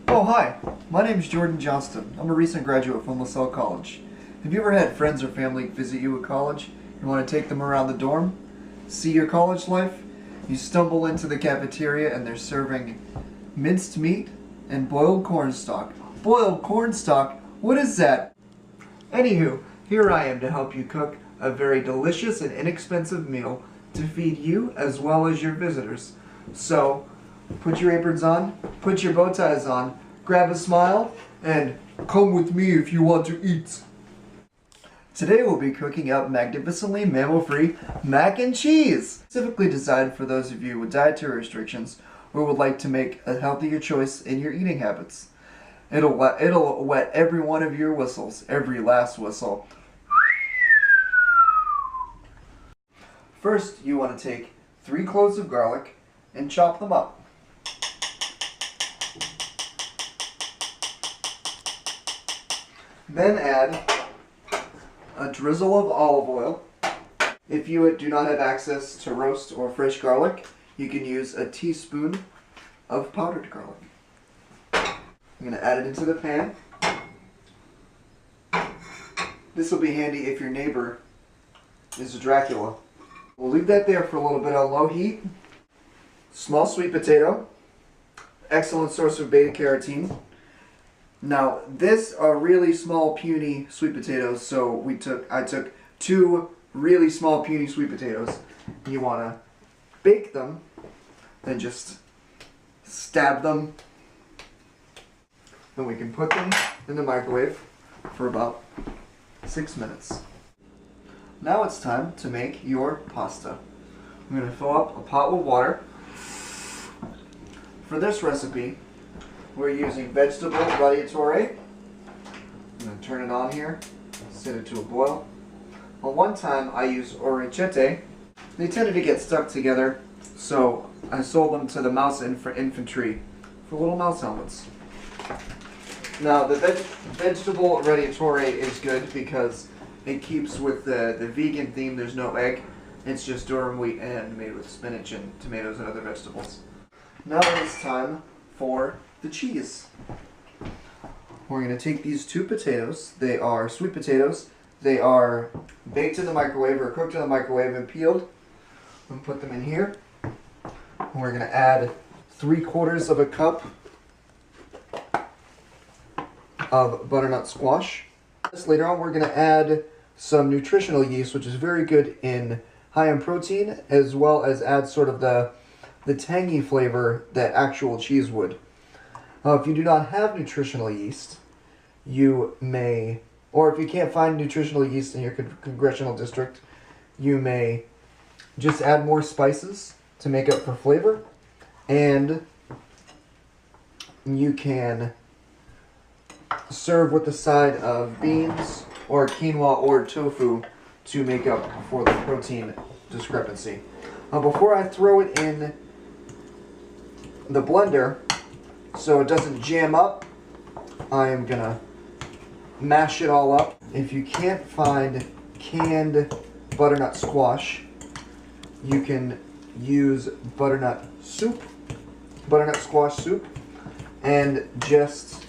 Oh, hi. My name is Jordan Johnston. I'm a recent graduate from LaSalle College. Have you ever had friends or family visit you at college? You want to take them around the dorm? See your college life? You stumble into the cafeteria and they're serving minced meat and boiled cornstalk. Boiled cornstalk? What is that? Anywho, here I am to help you cook a very delicious and inexpensive meal to feed you as well as your visitors. So, put your aprons on, put your bow ties on, grab a smile, and come with me if you want to eat. Today we'll be cooking up magnificently mammal-free mac and cheese, specifically designed for those of you with dietary restrictions or would like to make a healthier choice in your eating habits. It'll wet every one of your whistles, every last whistle. First, you want to take 3 cloves of garlic and chop them up. Then add a drizzle of olive oil. If you do not have access to roast or fresh garlic, you can use a teaspoon of powdered garlic. I'm going to add it into the pan. This will be handy if your neighbor is a Dracula. We'll leave that there for a little bit on low heat. Small sweet potato, excellent source of beta carotene. Now, this are really small, puny sweet potatoes, so I took 2 really small, puny sweet potatoes. You want to bake them, then just stab them. Then we can put them in the microwave for about 6 minutes. Now it's time to make your pasta. I'm going to fill up a pot with water. For this recipe, we're using vegetable radiatore. I'm going to turn it on here, set it to a boil. Well, one time I used orecchiette. They tended to get stuck together, so I sold them to the mouse infantry for little mouse helmets. Now, the vegetable radiatore is good because it keeps with the vegan theme. There's no egg. It's just durum wheat and made with spinach and tomatoes and other vegetables. Now it's time for the cheese. We're going to take these 2 potatoes. They are sweet potatoes. They are baked in the microwave or cooked in the microwave and peeled. And put them in here. And we're going to add 3/4 of a cup of butternut squash. Later on, we're going to add some nutritional yeast, which is very good high in protein, as well as add sort of the tangy flavor that actual cheese would. If you do not have nutritional yeast, you may, or if you can't find nutritional yeast in your congressional district, you may just add more spices to make up for flavor, and you can serve with the side of beans or quinoa or tofu to make up for the protein discrepancy. Before I throw it in the blender, so it doesn't jam up, I am gonna mash it all up. If you can't find canned butternut squash, you can use butternut squash soup, and just,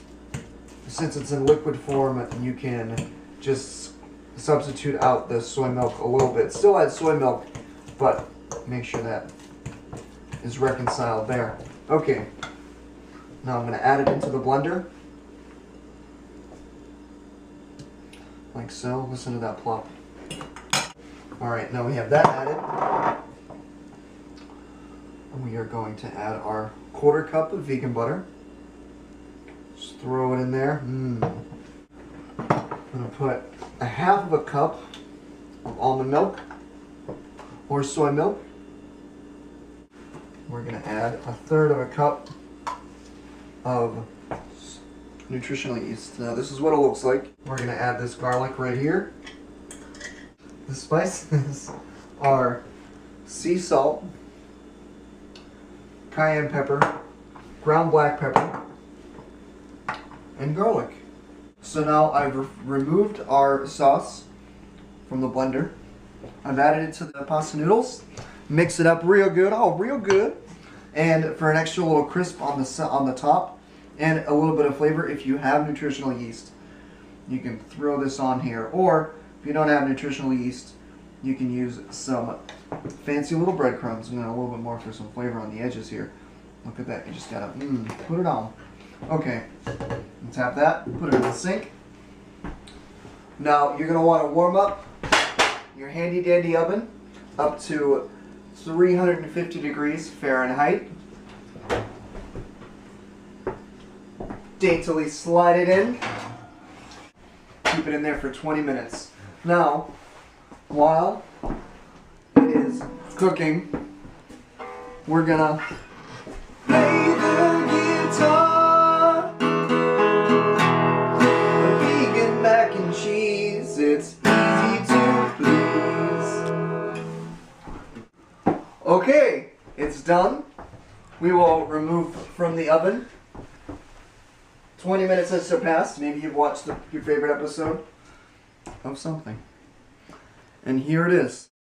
since it's in liquid form, you can just substitute out the soy milk a little bit. Still add soy milk, but make sure that is reconciled there. Okay, now I'm going to add it into the blender, like so. Listen to that plop. Alright, now we have that added. We are going to add our 1/4 cup of vegan butter. Just throw it in there. I'm going to put a 1/2 cup of almond milk or soy milk. We're going to add 1/3 cup of nutritional yeast. Now this is what it looks like. We're going to add this garlic right here. The spices are sea salt, cayenne pepper, ground black pepper, and garlic. So now I've removed our sauce from the blender. I've added it to the pasta noodles. Mix it up real good, real good. And for an extra little crisp on the top, and a little bit of flavor. If you have nutritional yeast, you can throw this on here. Or if you don't have nutritional yeast, you can use some fancy little breadcrumbs and then a little bit more for some flavor on the edges here. Look at that. You just gotta put it on. Okay, tap that, put it in the sink. Now you're gonna want to warm up your handy dandy oven up to 350 degrees Fahrenheit. Daintily slide it in. Keep it in there for 20 minutes. Now, while it is cooking, we're gonna play the guitar. A vegan mac and cheese, it's easy to please. Okay, it's done. We will remove from the oven. 20 minutes has surpassed. Maybe you've watched your favorite episode of something. And here it is.